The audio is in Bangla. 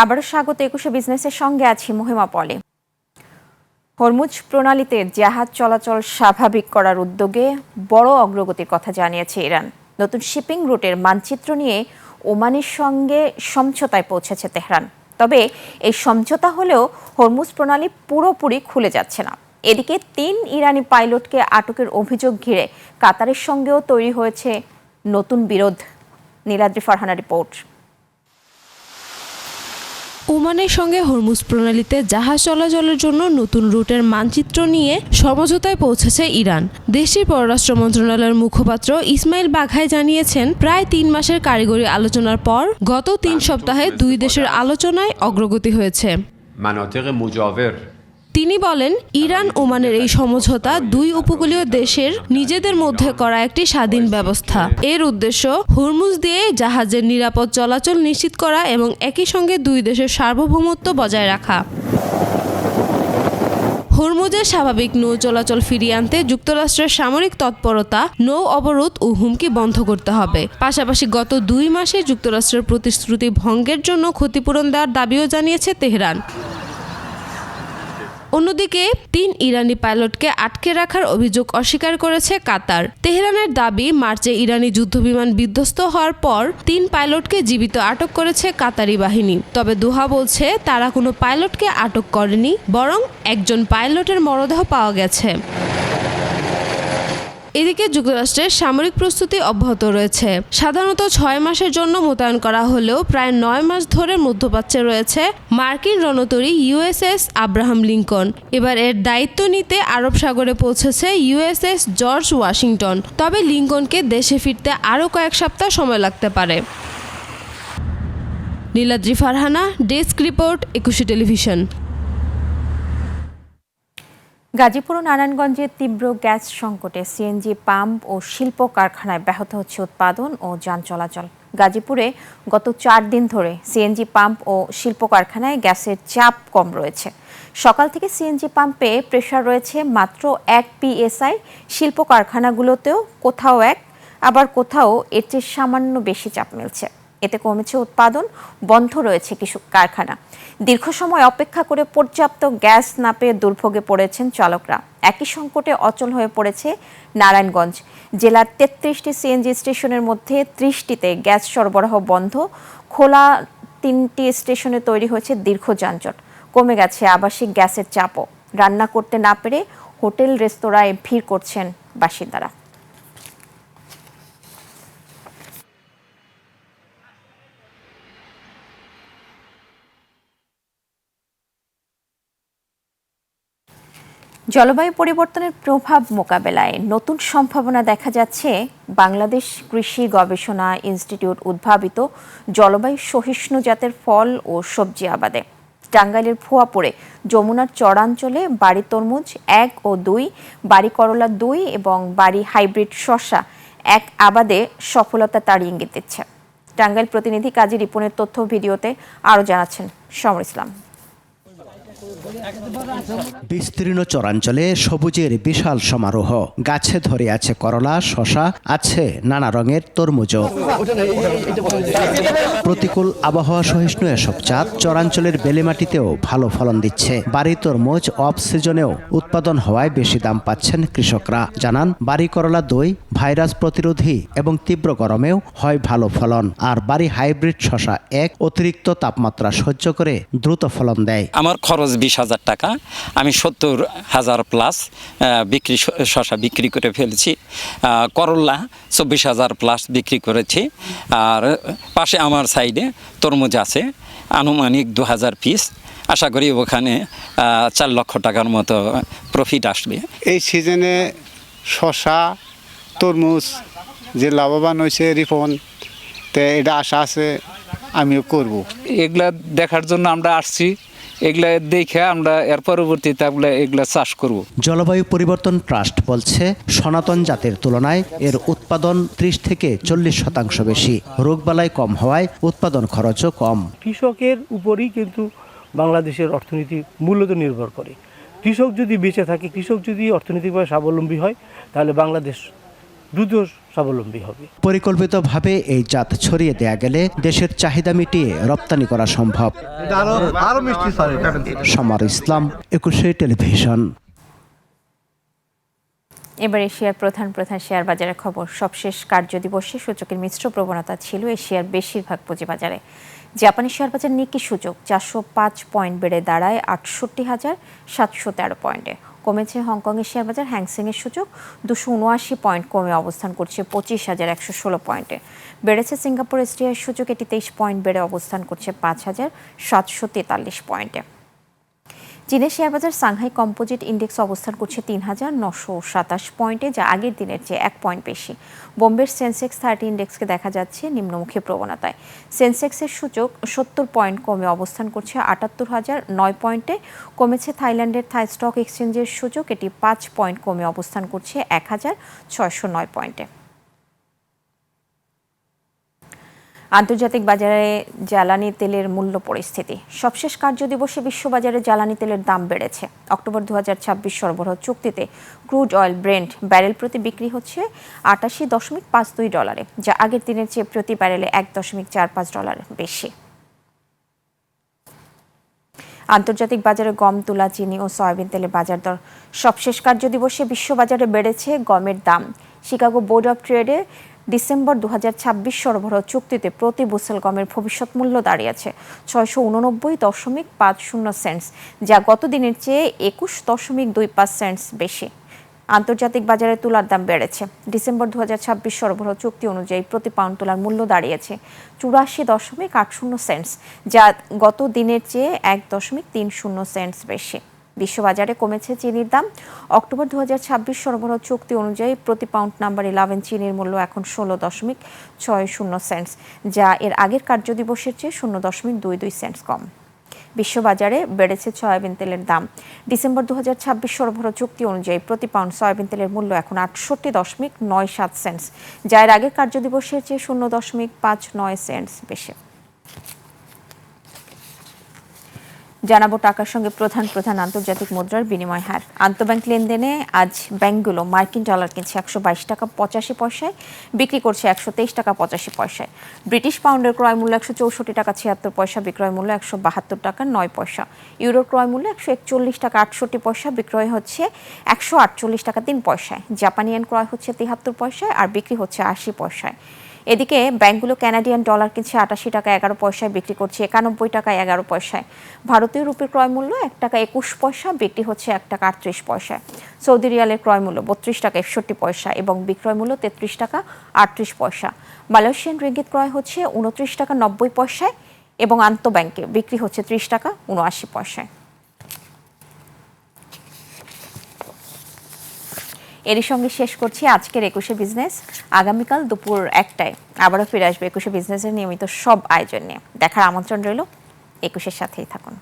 আবারও স্বাগত একুশে বিজনেসের সঙ্গে আছি মহিমা পলে। হরমুজ প্রণালীতে জাহাজ চলাচল স্বাভাবিক করার উদ্যোগে বড় অগ্রগতির কথা জানিয়েছে ইরান। নতুন শিপিং রুটের মানচিত্র নিয়ে ওমানের সঙ্গে সমঝোতায় পৌঁছেছে তেহরান। তবে এই সমঝোতা হলেও হরমুজ প্রণালী পুরোপুরি খুলে যাচ্ছে না। এদিকে 3 ইরানি পাইলটকে আটকের অভিযোগ ঘিরে কাতারের সঙ্গেও তৈরি হয়েছে নতুন বিরোধ। নীলাদ্রি ফারহানা রিপোর্ট। ওমানের সঙ্গে হরমুজ প্রণালীতে জাহাজ চলাচলের জন্য নতুন রুটের মানচিত্র নিয়ে সমঝোতায় পৌঁছেছে ইরান। দেশটির পররাষ্ট্র মন্ত্রণালয়ের মুখপাত্র ইসমাইল বাঘাই জানিয়েছেন, প্রায় 3 মাসের কারিগরি আলোচনার পর গত 3 সপ্তাহে 2 দেশের আলোচনায় অগ্রগতি হয়েছে। তিনি বলেন, ইরান ওমানের এই সমঝোতা 2 উপকূলীয় দেশের নিজেদের মধ্যে করা একটি স্বাধীন ব্যবস্থা। এর উদ্দেশ্য হরমুজ দিয়ে জাহাজের নিরাপদ চলাচল নিশ্চিত করা এবং একই সঙ্গে 2 দেশের সার্বভৌমত্ব বজায় রাখা। হরমুজের স্বাভাবিক নৌ চলাচল ফিরিয়ে আনতে যুক্তরাষ্ট্রের সামরিক তৎপরতা, নৌ অবরোধ ও হুমকি বন্ধ করতে হবে। পাশাপাশি গত 2 মাসে যুক্তরাষ্ট্রের প্রতিশ্রুতি ভঙ্গের জন্য ক্ষতিপূরণ দেওয়ার দাবিও জানিয়েছে তেহরান। অন্যদিকে 3 ইরানি পাইলটকে আটকে রাখার অভিযোগ অস্বীকার করেছে কাতার। তেহরানের দাবি, মার্চে ইরানি যুদ্ধবিমান বিধ্বস্ত হওয়ার পর 3 পাইলটকে জীবিত আটক করেছে কাতারি বাহিনী। তবে দোহা বলছে তারা কোনো পাইলটকে আটক করেনি, বরং একজন পাইলটের মরদেহ পাওয়া গেছে। এদিকে যুক্তরাষ্ট্রের সামরিক প্রস্তুতি অব্যাহত রয়েছে। সাধারণত 6 মাসের জন্য মোতায়েন করা হলেও প্রায় 9 মাস ধরে মধ্যপ্রাচ্যে রয়েছে মার্কিন রণতরী ইউএসএস আব্রাহাম লিঙ্কন। এবার এর দায়িত্ব নিতে আরব সাগরে পৌঁছেছে ইউএসএস জর্জ ওয়াশিংটন। তবে লিঙ্কনকে দেশে ফিরতে আরও কয়েক সপ্তাহ সময় লাগতে পারে। নীলাদ্রি ফারহানা, ডেস্ক রিপোর্ট, একুশে টেলিভিশন। গাজীপুর ও নারায়ণগঞ্জে তীব্র গ্যাস সংকটে সিএনজি পাম্প ও শিল্প কারখানায় ব্যাহত হচ্ছে উৎপাদন ও যান চলাচল। গাজীপুরে গত 4 দিন ধরে সিএনজি পাম্প ও শিল্প কারখানায় গ্যাসের চাপ কম রয়েছে। সকাল থেকে সিএনজি পাম্পে প্রেসার রয়েছে মাত্র 1 PSI। শিল্প কারখানাগুলোতেও কোথাও 1, আবার কোথাও এর চেয়ে সামান্য বেশি চাপ মিলছে। এতে কমেছে উৎপাদন, বন্ধ রয়েছে কিছু কারখানা। দীর্ঘ সময় অপেক্ষা করে পর্যাপ্ত গ্যাস না পেয়ে দুর্ভোগে পড়েছেন চালকরা। একই সংকটে অচল হয়ে পড়েছে নারায়ণগঞ্জ জেলার 33টি সিএনজি স্টেশনের মধ্যে 30টিতে গ্যাস সরবরাহ বন্ধ। খোলা 3টি স্টেশনে তৈরি হয়েছে দীর্ঘ যানজট। কমে গেছে আবাসিক গ্যাসের চাপও। রান্না করতে না পেরে হোটেল রেস্তোরাঁয় ভিড় করছেন বাসিন্দারা। জলবায়ু পরিবর্তনের প্রভাব মোকাবেলায় নতুন সম্ভাবনা দেখা যাচ্ছে বাংলাদেশ কৃষি গবেষণা ইনস্টিটিউট উদ্ভাবিত জলবায়ু সহিষ্ণু জাতের ফল ও সবজি আবাদে। টাঙ্গাইলের ভুয়াপুরে যমুনার চরাঞ্চলে বাড়ি তরমুজ 1 ও 2, বাড়ি করলা 2 এবং বাড়ি হাইব্রিড শসা 1 আবাদে সফলতা তার ইঙ্গিত দিচ্ছে। টাঙ্গাইল প্রতিনিধি কাজী রিপনের তথ্য ভিডিওতে আরও জানাচ্ছেন সমর ইসলাম। বিস্তীর্ণ চরাঞ্চলে সবুজের বিশাল সমারোহ। গাছে ধরে আছে করলা, শসা, আছে নানা রঙের তরমুজও। প্রতিকূল আবহাওয়া সহিষ্ণু এসব জাত চরাঞ্চলের বেলেমাটিতেও ভালো ফলন দিচ্ছে। বাড়ি তরমুজ অফ সিজনেও উৎপাদন হওয়ায় বেশি দাম পাচ্ছেন কৃষকরা। জানান, বাড়ি করলা 2 ভাইরাস প্রতিরোধী এবং তীব্র গরমেও হয় ভালো ফলন। আর বাড়ি হাইব্রিড শসা 1 অতিরিক্ত তাপমাত্রা সহ্য করে দ্রুত ফলন দেয়। আমার খরচ 20,000 টাকা, আমি 70,000 প্লাস শসা বিক্রি করে ফেলেছি। করলা 24,000 প্লাস বিক্রি করেছি। আর পাশে আমার সাইডে তরমুজ আছে আনুমানিক 2000 পিস। আশা করি ওখানে 4 লক্ষ টাকার মতো প্রফিট আসবে। এই সিজনে শসা তরমুজ যে লাভবান হয়েছে রিপন, তো এটা আশা আছে আমিও করব। এগুলা দেখার জন্য আমরা আসছি, এগুলা দেখে আমরা এর পরবর্তীতে এগুলা চাষ করব। জলবায়ু পরিবর্তন ট্রাস্ট বলছে, সনাতন জাতের তুলনায় এর উৎপাদন 30 থেকে 40% বেশি। রোগবালাই কম হওয়ায় উৎপাদন খরচও কম। কৃষকের উপরই কিন্তু বাংলাদেশের অর্থনীতি মূলত নির্ভর করে। কৃষক যদি বেঁচে থাকে, কৃষক যদি অর্থনৈতিকভাবে স্বাবলম্বী হয়, তাহলে বাংলাদেশ দ্রুত স্বাবলম্বী হবে। পরিকল্পিতভাবে এই জাত ছড়িয়ে দেয়া গেলে দেশের চাহিদা মিটিয়ে রপ্তানি করা সম্ভব। সমর ইসলাম, 21 টেলিভিশন। এবার এশিয়ার প্রধান শেয়ার বাজারের খবর। সবশেষ কার্যদিবসে সূচকের মিশ্র প্রবণতা ছিল এশিয়ার বেশিরভাগ পুঁজিবাজারে। জাপানি শেয়ার বাজার নিকি সূচক 405 পয়েন্ট বেড়ে দাঁড়ায় 68,713 পয়েন্টে। কমেছে হংকংয়ের শেয়ার বাজার। হ্যাংসেংয়ের সূচক 279 পয়েন্ট কমে অবস্থান করছে 25,116 পয়েন্টে। বেড়েছে সিঙ্গাপুর এসটিআই সূচক, এটি 23 পয়েন্ট বেড়ে অবস্থান করছে 5,743 পয়েন্টে। চীনের শেয়ার বাজার সাংহাই কম্পোজিট ইন্ডেক্স অবস্থান করছে 3,927 পয়েন্টে, যা আগের দিনের চেয়ে 1 পয়েন্ট বেশি। বোম্বের সেন্সেক্স 30 ইন্ডেক্সকে দেখা যাচ্ছে নিম্নমুখী প্রবণতায়। সেন্সেক্সের সূচক 70 পয়েন্ট কমে অবস্থান করছে 78,009 পয়েন্টে। কমেছে থাইল্যান্ডের থাই স্টক এক্সচেঞ্জের সূচক, এটি 5 পয়েন্ট কমে অবস্থান করছে 1,609 পয়েন্টে। আন্তর্জাতিক বাজারে জ্বালানি তেলের মূল্য পরিস্থিতি। সবশেষ কার্যদিবসে বিশ্ববাজারে জ্বালানি তেলের দাম বেড়েছে। অক্টোবর 2026 সরবরাহ চুক্তিতে ক্রুড অয়েল ব্রেন্ট ব্যারেল প্রতি বিক্রি হচ্ছে $88.52, যা আগের দিনের চেয়ে প্রতি ব্যারেলে $1.45 বেশি। আন্তর্জাতিক বাজারে গম, তুলা, চিনি ও সয়াবিন তেলের বাজার দর। সবশেষ কার্যদিবসে বিশ্ববাজারে বেড়েছে গমের দাম। শিকাগো বোর্ড অব ট্রেডে ডিসেম্বর 2026 সরবরাহ চুক্তিতে প্রতি বুসেল গমের ভবিষ্যৎ মূল্য দাঁড়িয়েছে 689.50 সেন্টস, যা গত দিনের চেয়ে 21.25 সেন্টস বেশি। আন্তর্জাতিক বাজারে তুলার দাম বেড়েছে। ডিসেম্বর 2026 সরবরাহ চুক্তি অনুযায়ী প্রতি পাউন্ড তুলার মূল্য দাঁড়িয়েছে 84.80 সেন্টস, যা গত দিনের চেয়ে 1.30 সেন্টস বেশি। বিশ্ববাজারে কমেছে চিনির দাম। অক্টোবর 2026 সরবরাহ চুক্তি অনুযায়ী প্রতি পাউন্ড নাম্বার 11 চিনির মূল্য এখন 16.60 সেন্টস, যা এর আগের কার্যদিবসের চেয়ে 0.22 সেন্টস কম। বিশ্ববাজারে বেড়েছে সয়াবিন তেলের দাম। ডিসেম্বর 2026 সরবরাহ চুক্তি অনুযায়ী প্রতি পাউন্ড সয়াবিন তেলের মূল্য এখন 68.97 সেন্টস, যা এর আগের কার্যদিবসের চেয়ে 0.59 সেন্টস বেশি। জানাবো টাকার সঙ্গে প্রধান আন্তর্জাতিক মুদ্রার বিনিময় হার। আন্তঃব্যাংক লেনদেনে আজ ব্যাংকগুলো মার্কিন ডলার কিনছে 122 টাকা 85 পয়সায়, বিক্রি করছে 123 টাকা 85 পয়সায়। ব্রিটিশ পাউন্ডের ক্রয় মূল্য 164 টাকা 76 পয়সা, বিক্রয় মূল্য 172 টাকা 9 পয়সা। ইউরোর ক্রয় মূল্য 141 টাকা 68 পয়সা, বিক্রয় হচ্ছে 148 টাকা 3 পয়সায়। জাপানি ইয়েন ক্রয় হচ্ছে 73 পয়সায় আর বিক্রি হচ্ছে 80 পয়সায়। এদিকে ব্যাংকগুলো কানাডিয়ান ডলার কিনছে 88 টাকা 11 পয়সায়, বিক্রি করছে 91 টাকা 11 পয়সায়। ভারতীয় রুপির ক্রয় মূল্য 1 টাকা 21 পয়সা, বিক্রি হচ্ছে 1 টাকা 38 পয়সায়। সৌদি রিয়ালের ক্রয় মূল্য 32 টাকা 61 পয়সা এবং বিক্রয় মূল্য 33 টাকা 38 পয়সা। মালয়েশিয়ান রিঙ্গিত ক্রয় হচ্ছে 29 টাকা 90 পয়সায় এবং আন্তঃব্যাংকে বিক্রি হচ্ছে 30 টাকা 79 পয়সায়। এরই সঙ্গে শেষ করছি আজকের 21 বিজনেস। আগামীকাল দুপুর 1টায় আবারও ফিরে আসবে 21 বিজনেসের নিয়মিত সব আয়োজন নিয়ে। দেখার আমন্ত্রণ রইল। 21-এর সাথেই থাকুন।